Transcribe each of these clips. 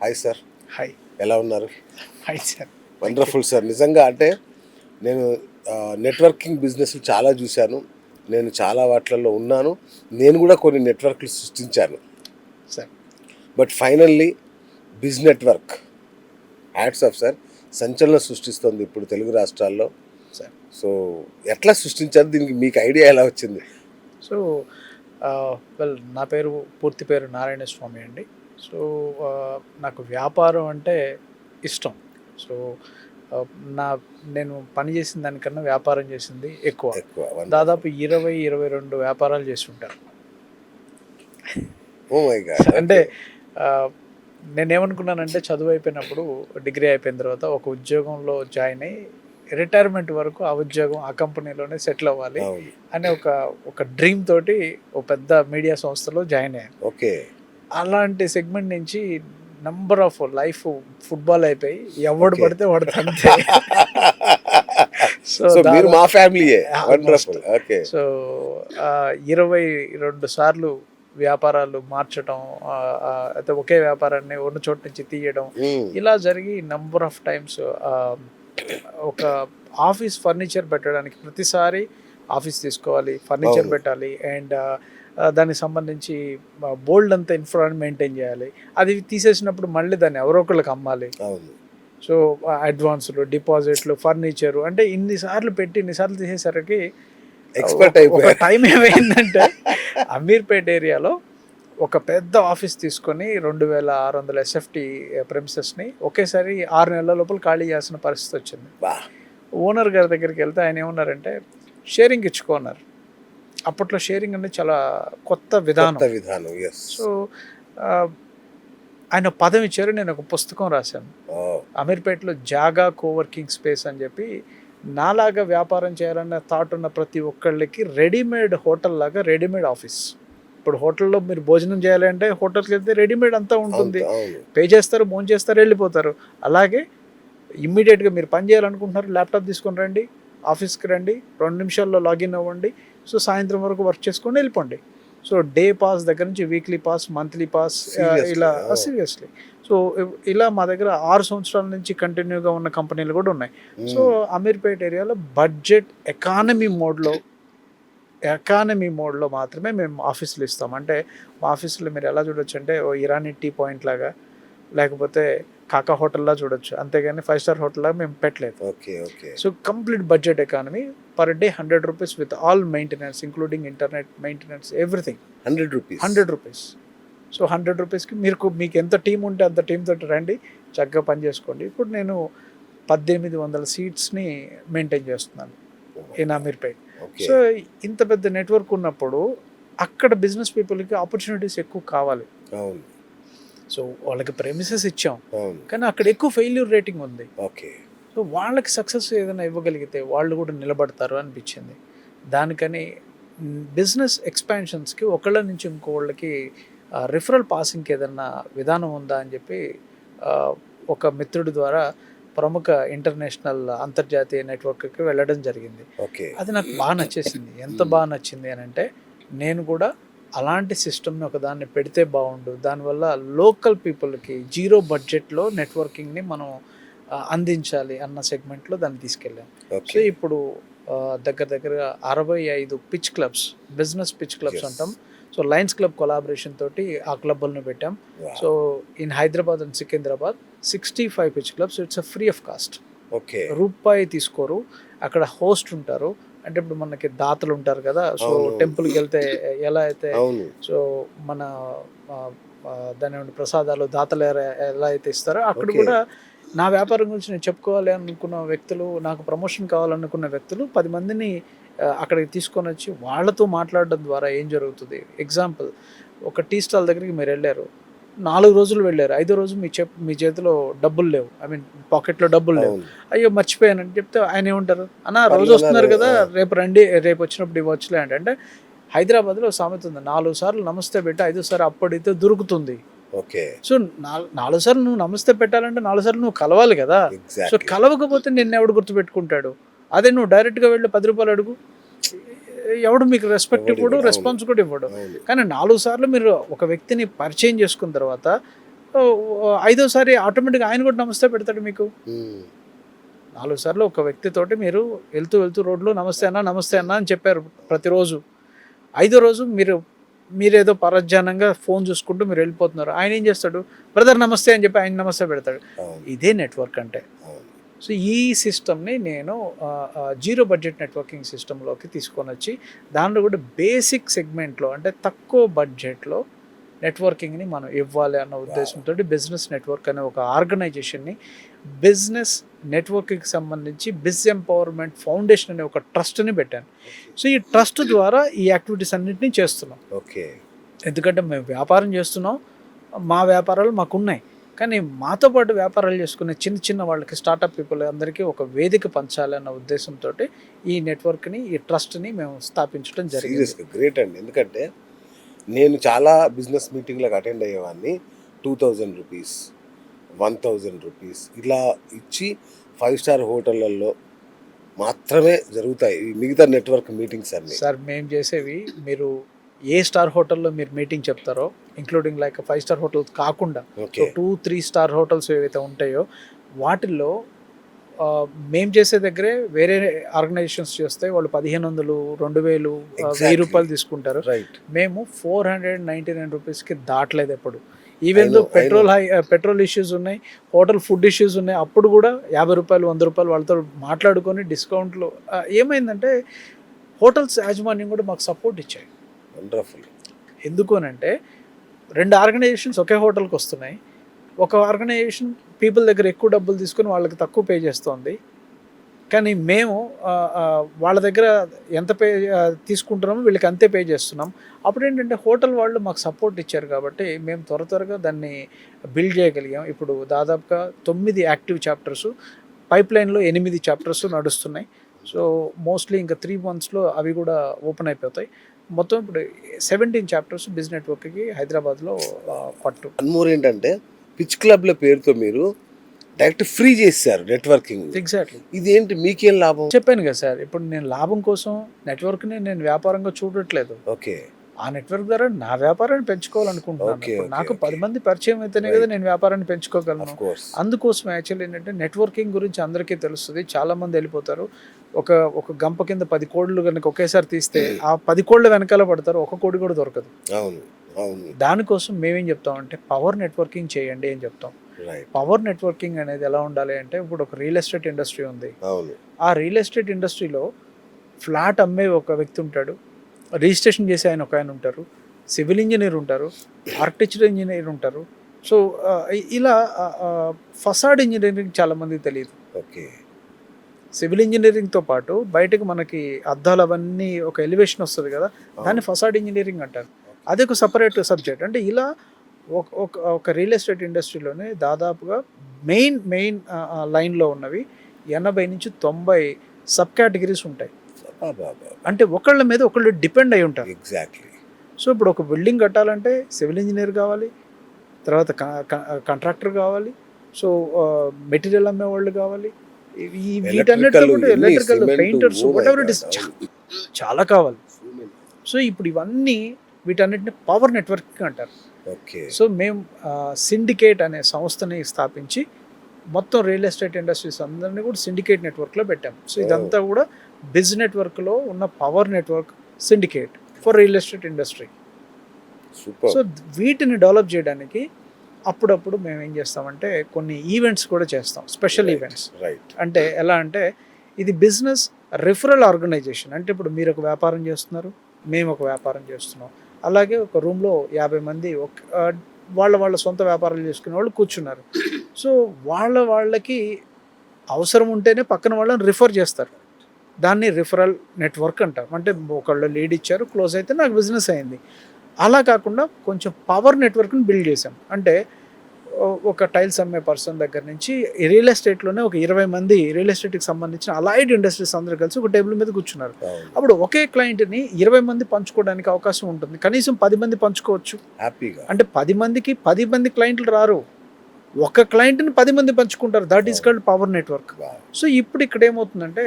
Hi sir, hi. ఎలా ఉన్నారు? Hi sir. Wonderful sir. నిజంగా అంటే నేను నెట్వర్కింగ్ బిజినెస్ చాలా చూశాను. నేను చాలా వాటిలలో ఉన్నాను. నేను కూడా కొన్ని నెట్వర్క్లు సృష్టించాను. Sir but finally biz network hats off sir, సంచలనం సృష్టిస్తుంది ఇప్పుడు తెలుగు రాష్ట్రాల్లో. సార్ సో ఎట్లా సృష్టించారు, దీనికి మీకు ఐడియా ఎలా వచ్చింది? సో నా పూర్తి పేరు నారాయణ స్వామి అండి. సో నాకు వ్యాపారం అంటే ఇష్టం. సో నేను పని చేసిన దానికన్నా వ్యాపారం చేసింది ఎక్కువ. దాదాపు 22 వ్యాపారాలు చేసి ఉంటాను. Oh my god. అంటే నేనేమనుకున్నానంటే చదువు అయిపోయినప్పుడు, డిగ్రీ అయిపోయిన తర్వాత ఒక ఉద్యోగంలో జాయిన్ అయ్యి రిటైర్మెంట్ వరకు ఆ ఉద్యోగం ఆ కంపెనీలోనే సెటిల్ అవ్వాలి అనే ఒక డ్రీమ్ తోటి ఒక పెద్ద మీడియా సంస్థలో జాయిన్ అయ్యాను. ఓకే. అలాంటి సెగ్మెంట్ నుంచి నంబర్ ఆఫ్ లైఫ్ ఫుట్బాల్ అయిపోయి ఎవడు పడితే వాడు తంతే. సో మీరు మా ఫ్యామిలీయే. వండర్ఫుల్. ఓకే. సో 22 సార్లు వ్యాపారాలు మార్చడం, అయితే ఒకే వ్యాపారాన్ని ఉన్న చోటు నుంచి తీయడం, ఇలా జరిగి నంబర్ ఆఫ్ టైమ్స్ ఒక ఆఫీస్ ఫర్నిచర్ పెట్టడానికి ప్రతిసారి ఆఫీస్ తీసుకోవాలి, ఫర్నిచర్ పెట్టాలి, అండ్ దానికి సంబంధించి బోల్డ్ అంతా ఇన్ఫ్రా మెయింటైన్ చేయాలి. అది తీసేసినప్పుడు మళ్ళీ దాన్ని ఎవరో ఒకళ్ళకి అమ్మాలి. సో అడ్వాన్సులు, డిపాజిట్లు, ఫర్నిచరు, అంటే ఇన్నిసార్లు తీసేసరికి ఒక టైం ఏమైందంటే అమీర్పేట్ ఏరియాలో ఒక పెద్ద ఆఫీస్ తీసుకొని 2600 SFT ప్రెమిసెస్ని ఒకేసారి 6 నెలల లోపల ఖాళీ చేయాల్సిన పరిస్థితి వచ్చింది. ఓనర్ గారి దగ్గరికి వెళ్తే ఆయన ఏమన్నారంటే షేరింగ్ ఇచ్చుకోన్నారు. అప్పట్లో షేరింగ్ అనేది చాలా కొత్త విధానం. సో ఆయన పదం ఇచ్చారు, నేను ఒక పుస్తకం రాశాను. అమీర్పేటలో జాగా కోవర్కింగ్ స్పేస్ అని చెప్పి, నాలాగా వ్యాపారం చేయాలన్న థాట్ ఉన్న ప్రతి ఒక్కళ్ళకి రెడీమేడ్ హోటల్ లాగా రెడీమేడ్ ఆఫీస్. ఇప్పుడు హోటల్లో మీరు భోజనం చేయాలి అంటే హోటల్కి వెళ్తే రెడీమేడ్ అంతా ఉంటుంది, పే చేస్తారు, భోజనం చేస్తారు, వెళ్ళిపోతారు. అలాగే ఇమ్మీడియట్గా మీరు పని చేయాలనుకుంటున్నారు, ల్యాప్టాప్ తీసుకొని రండి, ఆఫీస్కి రండి, 2 నిమిషాల్లో లాగిన్ అవ్వండి, సో సాయంత్రం వరకు వర్క్ చేసుకొని వెళ్ళిపోండి. సో డే పాస్ దగ్గర నుంచి వీక్లీ పాస్, మంత్లీ పాస్, ఇలా సీరియస్లీ. సో ఇలా మా దగ్గర 6 సంవత్సరాల నుంచి కంటిన్యూగా ఉన్న కంపెనీలు కూడా ఉన్నాయి. సో అమీర్పేట్ ఏరియాలో బడ్జెట్ ఎకానమీ మోడ్లో మాత్రమే మేము ఆఫీసులు ఇస్తాం. అంటే మా ఆఫీసులో మీరు ఎలా చూడొచ్చు అంటే ఓ ఇరానీ టీ పాయింట్ లాగా, లేకపోతే కాకా హోటల్లా చూడొచ్చు, అంతేగాని 5 స్టార్ హోటల్లా మేము పెట్టలేదు. So complete budget economy, per day 100 rupees with all maintenance, including internet maintenance, everything. 100 rupees. So 100 రూపీస్కి మీకు ఎంత టీం ఉంటే అంత టీం తోటి రండి, చక్కగా పని చేసుకోండి. ఇప్పుడు నేను 1800 సీట్స్ని మెయింటైన్ చేస్తున్నాను ఇన్ అమీర్పేట్. సో ఇంత పెద్ద నెట్వర్క్ ఉన్నప్పుడు అక్కడ బిజినెస్ పీపుల్కి ఆపర్చునిటీస్ ఎక్కువ కావాలి. సో వాళ్ళకి ప్రెమిసెస్ ఇచ్చాం, కానీ అక్కడ ఎక్కువ ఫెయిల్యూర్ రేటింగ్ ఉంది. సో వాళ్ళకి సక్సెస్ ఏదైనా ఇవ్వగలిగితే వాళ్ళు కూడా నిలబడతారు అనిపించింది. దానికని బిజినెస్ ఎక్స్పాన్షన్స్కి ఒకళ్ళ నుంచి ఇంకోళ్ళకి రిఫరల్ పాసింగ్కి ఏదన్నా విధానం ఉందా అని చెప్పి ఒక మిత్రుడి ద్వారా ప్రముఖ ఇంటర్నేషనల్ అంతర్జాతీయ నెట్వర్క్కి వెళ్ళడం జరిగింది. అది నాకు బాగా నచ్చేసింది. ఎంత బాగా నచ్చింది అని అంటే, నేను కూడా అలాంటి సిస్టమ్ని ఒకదాన్ని పెడితే బాగుండు, దానివల్ల లోకల్ పీపుల్కి 0 బడ్జెట్లో నెట్వర్కింగ్ని మనం అందించాలి అన్న సెగ్మెంట్లో దాన్ని తీసుకెళ్ళాం. సో ఇప్పుడు దగ్గరగా 65 pitch clubs, business pitch clubs అంటాం. సో లయన్స్ క్లబ్ కొలాబరేషన్ తోటి ఆ క్లబ్లను పెట్టాం. So in Hyderabad and Secunderabad 65 pitch clubs. It's free of cost. రూపాయి తీసుకోరు. అక్కడ హోస్ట్ ఉంటారు, అంటే ఇప్పుడు మనకి దాతలు ఉంటారు కదా. సో టెంపుల్కి వెళ్తే ఎలా అయితే సో మన దాని ప్రసాదాలు దాతలు ఎలా అయితే ఇస్తారో, అక్కడ కూడా నా వ్యాపారం గురించి నేను చెప్పుకోవాలి అనుకున్న వ్యక్తులు, నాకు ప్రమోషన్ కావాలనుకున్న వ్యక్తులు 10 మందిని అక్కడికి తీసుకొని వచ్చి వాళ్ళతో మాట్లాడడం ద్వారా ఏం జరుగుతుంది. ఎగ్జాంపుల్, ఒక టీ స్టాల్ దగ్గరికి మీరు వెళ్ళారు, 4 రోజులు వెళ్ళారు, 5వ రోజు మీ చేతిలో డబ్బులు లేవు, పాకెట్లో డబ్బులు లేవు, అయ్యో మర్చిపోయానని చెప్తే ఆయన ఏమంటారు, అన్న రోజు వస్తున్నారు కదా, రేపు రండి, రేపు వచ్చినప్పుడు ఇవ్వచ్చులే అంటే హైదరాబాద్లో సామెత ఉంది, 4 సార్లు నమస్తే పెట్టి 5వ సారి అప్పటితో దొరుకుతుంది. సో 4 సార్లు నువ్వు నమస్తే పెట్టాలంటే 4 సార్లు నువ్వు కలవాలి కదా. సో కలవకపోతే నిన్ను ఎవడు గుర్తుపెట్టుకుంటాడు? అదే నువ్వు డైరెక్ట్గా వెళ్ళి 10 రూపాయలు అడుగు, ఎవడు మీకు రెస్పెక్ట్ ఇవ్వడు, రెస్పాన్స్ కూడా ఇవ్వడు. కానీ 4 సార్లు మీరు ఒక వ్యక్తిని పరిచయం చేసుకున్న తర్వాత ఐదోసారి ఆటోమేటిక్గా ఆయన కూడా నమస్తే పెడతాడు మీకు. 4 సార్లు ఒక వ్యక్తితోటి మీరు వెళ్తూ రోడ్లో నమస్తే అన్న అని చెప్పారు ప్రతిరోజు. 5వ రోజు మీరేదో పరధ్యానంగా ఫోన్ చూసుకుంటూ మీరు వెళ్ళిపోతున్నారు. ఆయన ఏం చేస్తాడు, బ్రదర్ నమస్తే అని చెప్పి ఆయన నమస్తే పెడతాడు. ఇదే నెట్వర్క్ అంటే. సో ఈ సిస్టమ్ని నేను జీరో బడ్జెట్ నెట్వర్కింగ్ సిస్టంలోకి తీసుకొని వచ్చి దాంట్లో కూడా బేసిక్ సెగ్మెంట్లో అంటే తక్కువ బడ్జెట్లో నెట్వర్కింగ్ని మనం ఇవ్వాలి అన్న ఉద్దేశంతో బిజినెస్ నెట్వర్క్ అనే ఒక ఆర్గనైజేషన్ని బిజినెస్ నెట్వర్కింగ్కి సంబంధించి బిజ్ ఎంపవర్మెంట్ ఫౌండేషన్ అనే ఒక ట్రస్ట్ని పెట్టాను. సో ఈ ట్రస్ట్ ద్వారా ఈ యాక్టివిటీస్ అన్నింటినీ చేస్తున్నాం. ఓకే. ఎందుకంటే మేము వ్యాపారం చేస్తున్నాం, మా వ్యాపారాలు మాకున్నాయి, కానీ మాతో పాటు వ్యాపారాలు చేసుకునే చిన్న వాళ్ళకి స్టార్టప్ పీపుల్ అందరికీ ఒక వేదిక పంచాలి అన్న ఉద్దేశంతో ఈ నెట్వర్క్ని ఈ ట్రస్ట్ని మేము స్థాపించడం జరిగింది. గ్రేట్ అండి. ఎందుకంటే నేను చాలా బిజినెస్ మీటింగ్లకు అటెండ్ అయ్యేవాడిని. 2000 రూపీస్, 1000 రూపీస్ ఇలా ఇచ్చి 5 స్టార్ హోటళ్ళల్లో మాత్రమే జరుగుతాయి ఈ మిగతా నెట్వర్క్ మీటింగ్స్ అన్ని. సార్ మేము చేసేవి మీరు ఏ స్టార్ హోటల్లో మీరు మీటింగ్ చెప్తారో ఇంక్లూడింగ్ లైక్ 5 స్టార్ హోటల్స్ కాకుండా 2-3 స్టార్ హోటల్స్ ఏవైతే ఉంటాయో వాటిల్లో మేము చేసే దగ్గరే వేరే ఆర్గనైజేషన్స్ చేస్తే వాళ్ళు 1500, 2000, 1000 రూపాయలు తీసుకుంటారు. మేము 499 రూపీస్కి దాటలేదు ఎప్పుడు. ఈవెన్ దో పెట్రోల్ ఇష్యూస్ ఉన్నాయి, హోటల్ ఫుడ్ ఇష్యూస్ ఉన్నాయి, అప్పుడు కూడా 50 రూపాయలు 100 రూపాయలు వాళ్ళతో మాట్లాడుకొని డిస్కౌంట్లు. ఏమైందంటే హోటల్స్ యాజమాన్యం కూడా మాకు సపోర్ట్ ఇచ్చాయి. వండర్ఫుల్. ఎందుకు అని అంటే 2 ఆర్గనైజేషన్స్ ఒకే హోటల్కి వస్తున్నాయి. ఒక ఆర్గనైజేషన్ పీపుల్ దగ్గర ఎక్కువ డబ్బులు తీసుకుని వాళ్ళకి తక్కువ పే చేస్తుంది, కానీ మేము వాళ్ళ దగ్గర ఎంత పే తీసుకుంటున్నామో వీళ్ళకి అంతే పే చేస్తున్నాం. అప్పుడు ఏంటంటే హోటల్ వాళ్ళు మాకు సపోర్ట్ ఇచ్చారు కాబట్టి మేము త్వరగా దాన్ని బిల్డ్ చేయగలిగాం. ఇప్పుడు దాదాపుగా 9 యాక్టివ్ చాప్టర్స్, పైప్ లైన్లో 8 చాప్టర్స్ నడుస్తున్నాయి. సో మోస్ట్లీ ఇంకా 3 monthsలో అవి కూడా ఓపెన్ అయిపోతాయి. మొత్తం ఇప్పుడు 17 చాప్టర్స్ బిజినెస్ నెట్వర్క్కి హైదరాబాద్లో పట్టు. అన్మోర్ ఏంటంటే పిచ్ క్లబ్ల పేరుతో మీరు డైరెక్ట్ ఫ్రీ చేశారు నెట్వర్కింగ్. ఎగ్జాక్ట్లీ. ఇదేంటి, మీకేం లాభం? చెప్పాను కదా సార్, ఇప్పుడు నేను లాభం కోసం నెట్వర్క్ని నేను వ్యాపారంగా చూడట్లేదు. ఓకే. ఆ నెట్వర్క్ ద్వారా నా వ్యాపారాన్ని పెంచుకోవాలనుకుంటున్నాను. నాకు 10 మంది పరిచయం అయితేనే కదా నేను వ్యాపారాన్ని పెంచుకోగలను. అందుకోసం యాక్చువల్లీ ఏంటంటే నెట్వర్కింగ్ గురించి అందరికీ తెలుస్తుంది. చాలా మంది వెళ్ళిపోతారు. ఒక గంప కింద 10 కోళ్ళు కనుక ఒకేసారి తీస్తే ఆ 10 కోళ్ళ వెనకాల పడతారు, ఒక కోడి కూడా దొరకదు. దానికోసం మేమేం చెప్తామంటే పవర్ నెట్వర్కింగ్ చేయండి అని చెప్తాం. పవర్ నెట్వర్కింగ్ అనేది ఎలా ఉండాలి అంటే, ఇప్పుడు ఒక రియల్ ఎస్టేట్ ఇండస్ట్రీ ఉంది. ఆ రియల్ ఎస్టేట్ ఇండస్ట్రీలో ఫ్లాట్ అమ్మే ఒక వ్యక్తి ఉంటాడు, రిజిస్ట్రేషన్ చేసే ఒక ఆయన ఉంటారు, సివిల్ ఇంజనీర్ ఉంటారు, ఆర్కిటెక్చర్ ఇంజనీర్ ఉంటారు. సో ఇలా ఫసాడ్ ఇంజనీరింగ్ చాలామందికి తెలియదు. ఓకే. సివిల్ ఇంజనీరింగ్తో పాటు బయటకు మనకి అద్దాలు అవన్నీ ఒక ఎలివేషన్ వస్తుంది కదా, దాన్ని ఫసాడ్ ఇంజనీరింగ్ అంటారు. అది ఒక సపరేట్ సబ్జెక్ట్. అంటే ఇలా ఒక రియల్ ఎస్టేట్ ఇండస్ట్రీలోనే దాదాపుగా మెయిన్ లైన్లో ఉన్నవి 80-90 సబ్ కేటగిరీస్ ఉంటాయి. అంటే ఒకళ్ళ మీద ఒకళ్ళు డిపెండ్ అయి ఉంటారు. ఎగ్జాక్ట్లీ. సో ఇప్పుడు ఒక బిల్డింగ్ కట్టాలంటే సివిల్ ఇంజనీర్ కావాలి, తర్వాత కాంట్రాక్టర్ కావాలి, సో మెటీరియల్ అమ్మే వాళ్ళు కావాలి, వీటన్నిటితో electrical, painters, whatever it is చాలా కావాలి. సో ఇప్పుడు ఇవన్నీ వీటన్నిటిని పవర్ నెట్వర్కింగ్ అంటారు. సో మేము సిండికేట్ అనే సంస్థని స్థాపించి మొత్తం రియల్ ఎస్టేట్ ఇండస్ట్రీస్ అందరినీ కూడా సిండికేట్ నెట్వర్క్లో పెట్టాం. సో ఇదంతా కూడా బిజ్ నెట్వర్క్లో ఉన్న power network syndicate for real estate industry. So వీటిని డెవలప్ చేయడానికి అప్పుడప్పుడు మేము ఏం చేస్తామంటే కొన్ని ఈవెంట్స్ కూడా చేస్తాం, స్పెషల్ ఈవెంట్స్. అంటే ఎలా అంటే ఇది బిజినెస్ రిఫరల్ ఆర్గనైజేషన్. అంటే ఇప్పుడు మీరు ఒక వ్యాపారం చేస్తున్నారు, మేము ఒక వ్యాపారం చేస్తున్నాం, అలాగే ఒక రూమ్లో 50 మంది వాళ్ళ సొంత వ్యాపారాలు చేసుకునే వాళ్ళు కూర్చున్నారు. సో వాళ్ళకి అవసరం ఉంటేనే పక్కన వాళ్ళని రిఫర్ చేస్తారు. దాన్ని రిఫరల్ నెట్వర్క్ అంటారు. అంటే ఒకళ్ళు లీడ్ ఇచ్చారు, క్లోజ్ అయితే నాకు బిజినెస్ అయింది. అలా కాకుండా కొంచెం పవర్ నెట్వర్క్ని బిల్డ్ చేసాం. అంటే ఒక టైల్స్ అమ్మే పర్సన్ దగ్గర నుంచి రియల్ ఎస్టేట్లోనే ఒక 20 మంది రియల్ ఎస్టేట్కి సంబంధించిన అలైడ్ ఇండస్ట్రీస్ అందరూ కలిసి ఒక టేబుల్ మీద కూర్చున్నారు. అప్పుడు ఒకే క్లయింట్ని 20 మంది పంచుకోవడానికి అవకాశం ఉంటుంది. కనీసం 10 మంది పంచుకోవచ్చు హ్యాపీగా. అంటే 10 మందికి 10 మంది క్లయింట్లు రారు, ఒక క్లయింట్ని 10 మంది పంచుకుంటారు. That is called power network. So ఇప్పుడు ఇక్కడ ఏమవుతుందంటే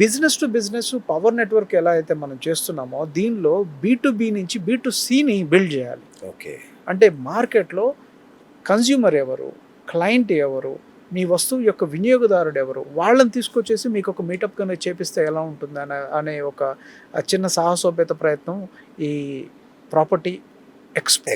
business to business power network ఎలా అయితే మనం చేస్తున్నామో దీనిలో B2B నుంచి B2Cని బిల్డ్ చేయాలి. ఓకే. అంటే మార్కెట్లో కన్జ్యూమర్ ఎవరు, క్లయింట్ ఎవరు, మీ వస్తువు యొక్క వినియోగదారుడు ఎవరు, వాళ్ళని తీసుకొచ్చేసి మీకు ఒక మీటప్ కనుక చేపిస్తే ఎలా ఉంటుంది అనే ఒక చిన్న సాహసోపేత ప్రయత్నం ఈ ప్రాపర్టీ ఎక్స్పో.